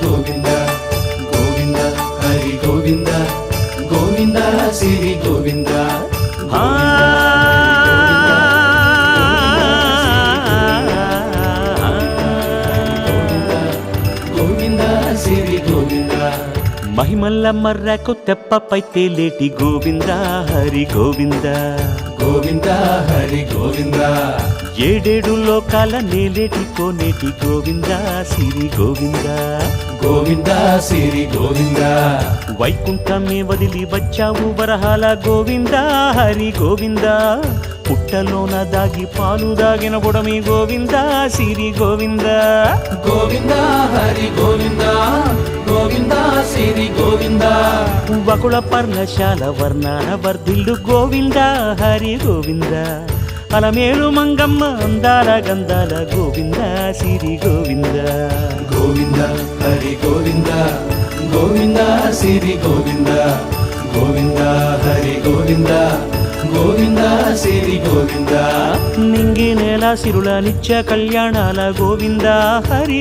గోవింద గోవింద హరి గోవింద గోవింద సిరి గోవింద గోవింద సిరి గోవింద మహిమల్ల మర్రకు తెప్పపై తేలేటి గోవింద హరి గోవింద గోవింద హరి గోవింద ఏడేడు లోకాల నేలేటి కోనేటి గోవింద సిరి గోవింద గోవింద సిరి గోవింద వైకుంఠమే వదిలి వచ్చావు వరహాల గోవింద హరి గోవింద పుట్టలోన దాగి పాలు దాగిన బుడమి గోవింద సిరి గోవింద గోవింద హరి గోవింద గోవింద సిరి గోవింద వకుళ పర్ణశాల వర్ణాన వర్ధిల్లు గోవింద హరి గోవింద అలమేలు మంగమ్మ అందాల గంధాల గోవింద సిరి గోవింద గోవింద హరి గోవింద గోవింద సిరి గోవింద గోవింద హరి గోవింద గోవింద సిరి గోవింద నింగి నేల సిరుల నిత్య కళ్యాణాల గోవింద హరి